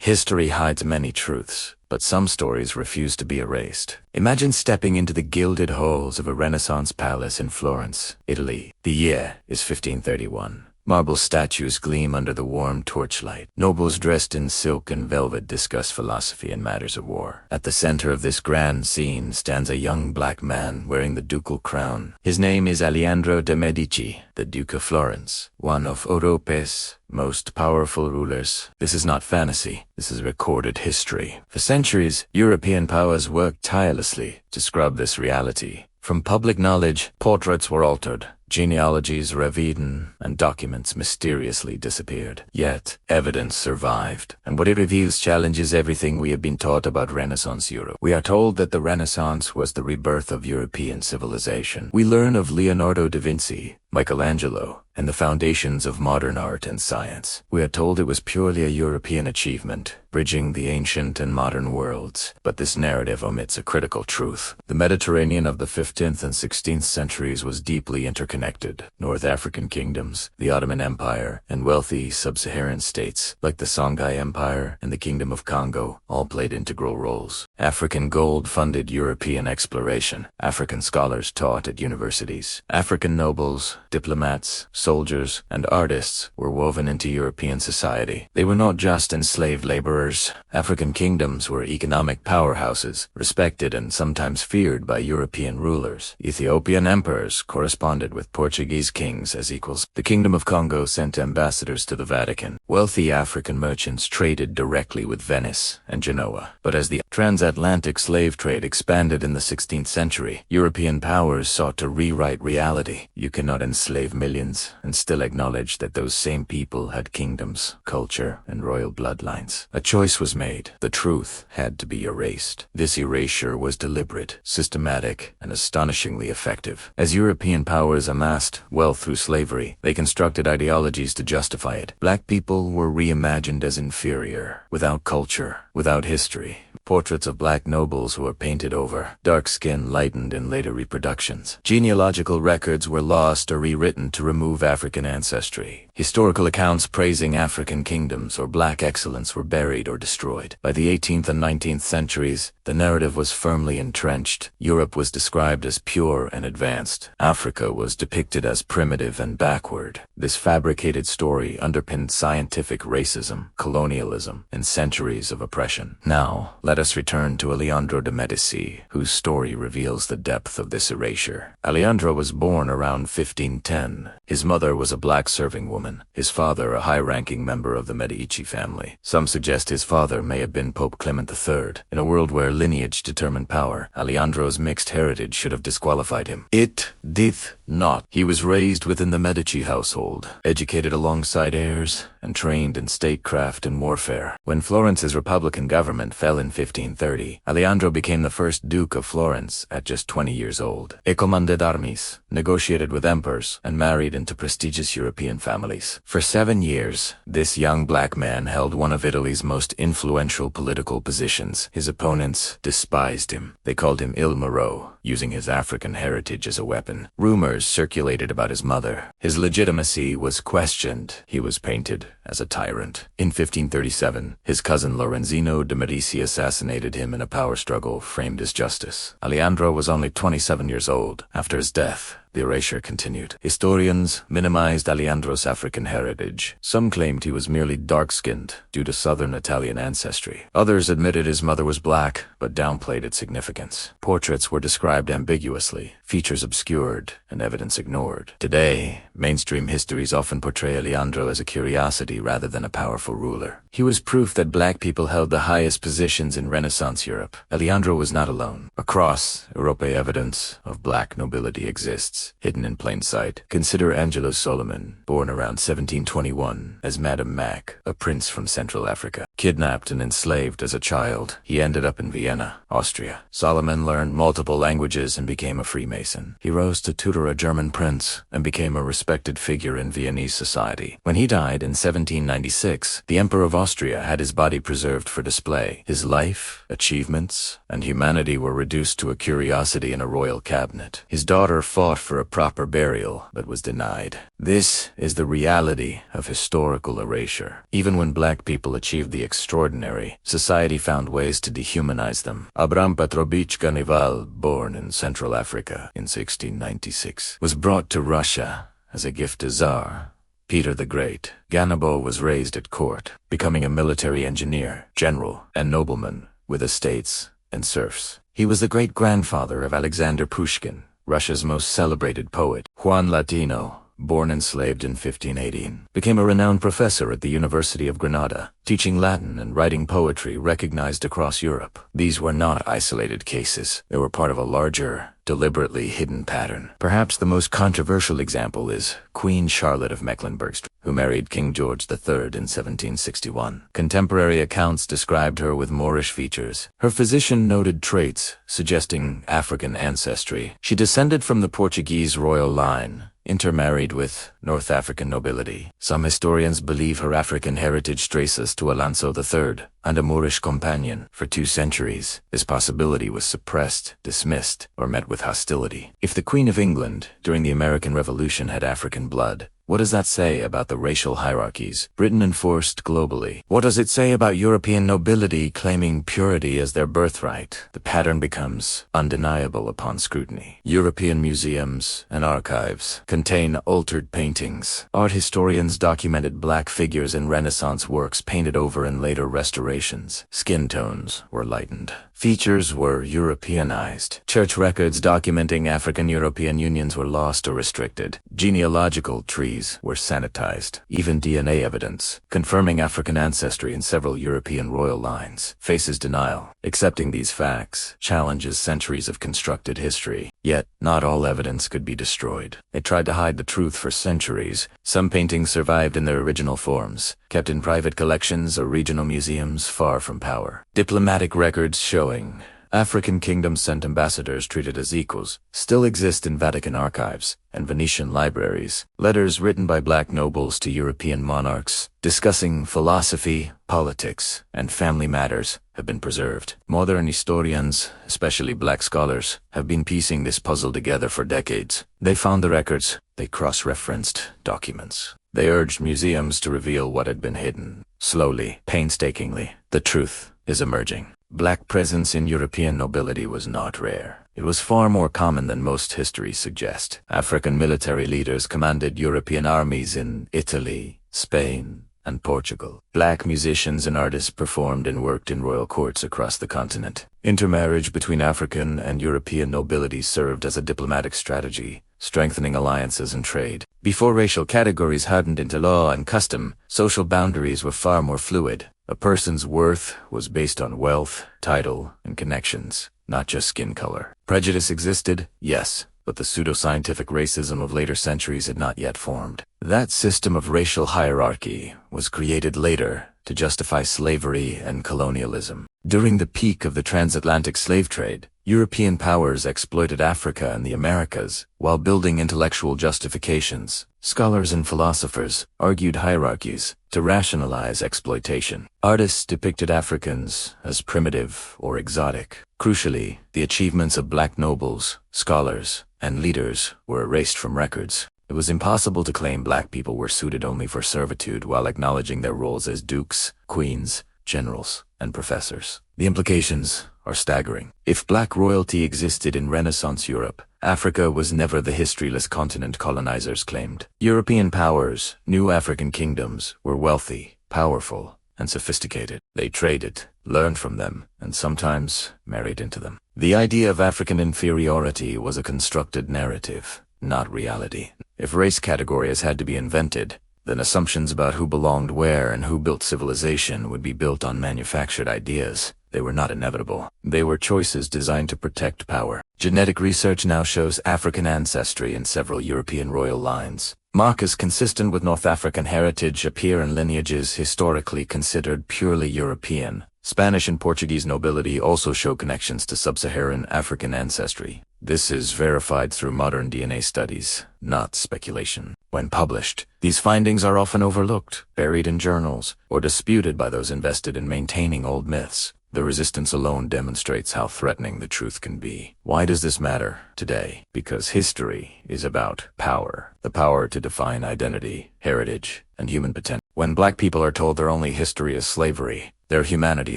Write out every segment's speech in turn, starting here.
History hides many truths, but some stories refuse to be erased. Imagine stepping into the gilded halls of a Renaissance palace in Florence, Italy. The year is 1531. Marble statues gleam under the warm torchlight. Nobles dressed in silk and velvet discuss philosophy and matters of war. At the center of this grand scene stands a young black man wearing the ducal crown. His name is Aleandro de Medici, the Duke of Florence, one of Europe's most powerful rulers. This is not fantasy. This is recorded history. For centuries, European powers worked tirelessly to scrub this reality. From public knowledge, portraits were altered, genealogies rewritten, and documents mysteriously disappeared. Yet, evidence survived, and what it reveals challenges everything we have been taught about Renaissance Europe. We are told that the Renaissance was the rebirth of European civilization. We learn of Leonardo da Vinci, Michelangelo, and the foundations of modern art and science. We are told it was purely a European achievement, bridging the ancient and modern worlds. But this narrative omits a critical truth. The Mediterranean of the 15th and 16th centuries was deeply interconnected. North African kingdoms, the Ottoman Empire, and wealthy sub-Saharan states like the Songhai Empire and the Kingdom of Congo all played integral roles. African gold funded European exploration. African scholars taught at universities. African nobles, diplomats, soldiers, and artists were woven into European society. They were not just enslaved laborers. African kingdoms were economic powerhouses, respected and sometimes feared by European rulers. Ethiopian emperors corresponded with Portuguese kings as equals. The Kingdom of Congo sent ambassadors to the Vatican. Wealthy African merchants traded directly with Venice and Genoa. But as the transatlantic slave trade expanded in the 16th century, European powers sought to rewrite reality. You cannot enslave millions and still acknowledge that those same people had kingdoms, culture, and royal bloodlines. A choice was made. The truth had to be erased. This erasure was deliberate, systematic, and astonishingly effective. As European powers amassed wealth through slavery, they constructed ideologies to justify it. Black people were reimagined as inferior, without culture, without history. Portraits of black nobles were painted over, dark skin lightened in later reproductions. Genealogical records were lost or rewritten to remove African ancestry. Historical accounts praising African kingdoms or black excellence were buried or destroyed. By the 18th and 19th centuries, the narrative was firmly entrenched. Europe was described as pure and advanced. Africa was depicted as primitive and backward. This fabricated story underpinned scientific racism, colonialism, and centuries of oppression. Now, let us return to Aleandro de Medici, whose story reveals the depth of this erasure. Aleandro was born around 1510. His mother was a black serving woman, his father a high-ranking member of the Medici family. Some suggest his father may have been Pope Clement III. In a world where lineage determined power, Aleandro's mixed heritage should have disqualified him. It did not. He was raised within the Medici household, educated alongside heirs, and trained in statecraft and warfare. When Florence's republican government fell in 1530, Aleandro became the first Duke of Florence at just 20 years old. He commanded armies, negotiated with emperors, and married into prestigious European families. For 7 years, this young black man held one of Italy's most influential political positions. His opponents despised him. They called him Il Moro, using his African heritage as a weapon. Rumors circulated about his mother. His legitimacy was questioned. He was painted as a tyrant. In 1537, his cousin Lorenzino de Medici assassinated him in a power struggle framed as justice. Aleandro was only 27 years old. After his death, the erasure continued. Historians minimized Aleandro's African heritage. Some claimed he was merely dark-skinned due to southern Italian ancestry. Others admitted his mother was black, but downplayed its significance. Portraits were described ambiguously, features obscured, and evidence ignored. Today, mainstream histories often portray Aleandro as a curiosity rather than a powerful ruler. He was proof that black people held the highest positions in Renaissance Europe. Aleandro was not alone. Across Europe, evidence of black nobility exists, hidden in plain sight. Consider Angelo Solomon, born around 1721, as Madame Mac, a prince from Central Africa. Kidnapped and enslaved as a child, he ended up in Vienna, Austria. Solomon learned multiple languages and became a Freemason. He rose to tutor a German prince and became a respected figure in Viennese society. When he died in 1796, the Emperor of Austria had his body preserved for display. His life, achievements, and humanity were reduced to a curiosity in a royal cabinet. His daughter fought for a proper burial, but was denied. This is the reality of historical erasure. Even when black people achieved the be extraordinary, society found ways to dehumanize them. Abram Petrovich Ganival, born in Central Africa in 1696, was brought to Russia as a gift to Tsar Peter the Great. Ganibal was raised at court, becoming a military engineer, general, and nobleman, with estates and serfs. He was the great-grandfather of Alexander Pushkin, Russia's most celebrated poet. Juan Latino, born enslaved in 1518, became a renowned professor at the University of Granada, teaching Latin and writing poetry recognized across Europe. These were not isolated cases. They were part of a larger, deliberately hidden pattern. Perhaps the most controversial example is Queen Charlotte of Mecklenburg, who married King George III in 1761. Contemporary accounts described her with Moorish features. Her physician noted traits suggesting African ancestry. She descended from the Portuguese royal line, intermarried with North African nobility. Some historians believe her African heritage traces to Alonso III and a Moorish companion. For 2 centuries, this possibility was suppressed, dismissed, or met with hostility. If the Queen of England during the American Revolution had African blood, what does that say about the racial hierarchies Britain enforced globally? What does it say about European nobility claiming purity as their birthright? The pattern becomes undeniable upon scrutiny. European museums and archives contain altered paintings. Art historians documented black figures in Renaissance works painted over in later restorations. Skin tones were lightened. Features were Europeanized. Church records documenting African-European unions were lost or restricted. Genealogical trees were sanitized. Even DNA evidence, confirming African ancestry in several European royal lines, faces denial. Accepting these facts challenges centuries of constructed history. Yet, not all evidence could be destroyed. They tried to hide the truth for centuries. Some paintings survived in their original forms, kept in private collections or regional museums far from power. Diplomatic records showing African kingdoms sent ambassadors treated as equals still exist in Vatican archives and Venetian libraries. Letters written by black nobles to European monarchs discussing philosophy, politics, and family matters have been preserved. Modern historians, especially black scholars, have been piecing this puzzle together for decades. They found the records. They cross-referenced documents. They urged museums to reveal what had been hidden. Slowly, painstakingly, the truth is emerging. Black presence in European nobility was not rare. It was far more common than most histories suggest. African military leaders commanded European armies in Italy, Spain, and Portugal. Black musicians and artists performed and worked in royal courts across the continent. Intermarriage between African and European nobility served as a diplomatic strategy, strengthening alliances and trade. Before racial categories hardened into law and custom, social boundaries were far more fluid. A person's worth was based on wealth, title, and connections, not just skin color. Prejudice existed, yes, but the pseudoscientific racism of later centuries had not yet formed. That system of racial hierarchy was created later to justify slavery and colonialism. During the peak of the transatlantic slave trade, European powers exploited Africa and the Americas while building intellectual justifications. Scholars and philosophers argued hierarchies to rationalize exploitation. Artists depicted Africans as primitive or exotic. Crucially, the achievements of black nobles, scholars, and leaders were erased from records. It was impossible to claim black people were suited only for servitude while acknowledging their roles as dukes, queens, generals, and professors. The implications are staggering. If black royalty existed in Renaissance Europe, Africa was never the historyless continent colonizers claimed. European powers, new African kingdoms, were wealthy, powerful, and sophisticated. They traded, learned from them, and sometimes married into them. The idea of African inferiority was a constructed narrative, not reality. If race categories had to be invented, then assumptions about who belonged where and who built civilization would be built on manufactured ideas. They were not inevitable. They were choices designed to protect power. Genetic research now shows African ancestry in several European royal lines. Markers consistent with North African heritage appear in lineages historically considered purely European. Spanish and Portuguese nobility also show connections to sub-Saharan African ancestry. This is verified through modern DNA studies, not speculation. When published, these findings are often overlooked, buried in journals, or disputed by those invested in maintaining old myths. The resistance alone demonstrates how threatening the truth can be. Why does this matter today? Because history is about power. The power to define identity, heritage, and human potential. When black people are told their only history is slavery, their humanity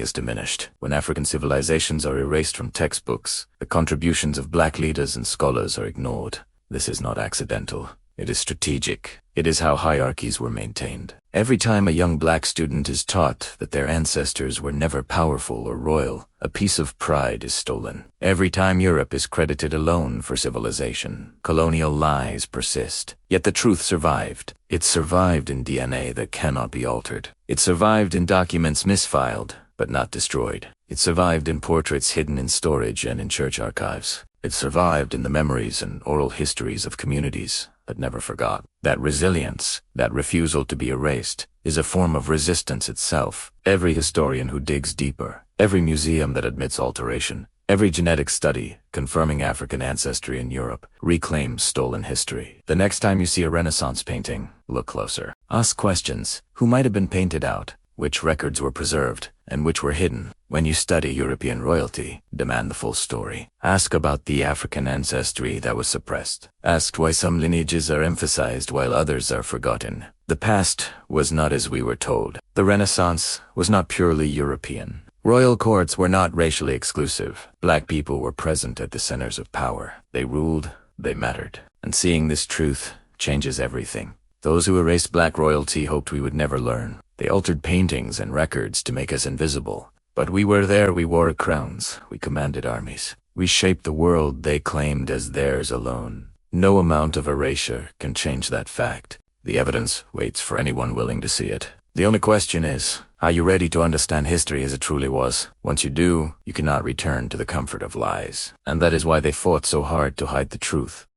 is diminished. When African civilizations are erased from textbooks, the contributions of black leaders and scholars are ignored. This is not accidental. It is strategic. It is how hierarchies were maintained. Every time a young black student is taught that their ancestors were never powerful or royal, a piece of pride is stolen. Every time Europe is credited alone for civilization, colonial lies persist. Yet the truth survived. It survived in DNA that cannot be altered. It survived in documents misfiled, but not destroyed. It survived in portraits hidden in storage and in church archives. It survived in the memories and oral histories of communities that never forgot. That resilience, that refusal to be erased, is a form of resistance itself. Every historian who digs deeper, every museum that admits alteration, every genetic study confirming African ancestry in Europe reclaims stolen history. The next time you see a Renaissance painting, look closer. Ask questions. Who might have been painted out? Which records were preserved, and which were hidden? When you study European royalty, demand the full story. Ask about the African ancestry that was suppressed. Ask why some lineages are emphasized while others are forgotten. The past was not as we were told. The Renaissance was not purely European. Royal courts were not racially exclusive. Black people were present at the centers of power. They ruled, they mattered. And seeing this truth changes everything. Those who erased black royalty hoped we would never learn. They altered paintings and records to make us invisible. But we were there, we wore crowns, we commanded armies. We shaped the world they claimed as theirs alone. No amount of erasure can change that fact. The evidence waits for anyone willing to see it. The only question is, are you ready to understand history as it truly was? Once you do, you cannot return to the comfort of lies. And that is why they fought so hard to hide the truth.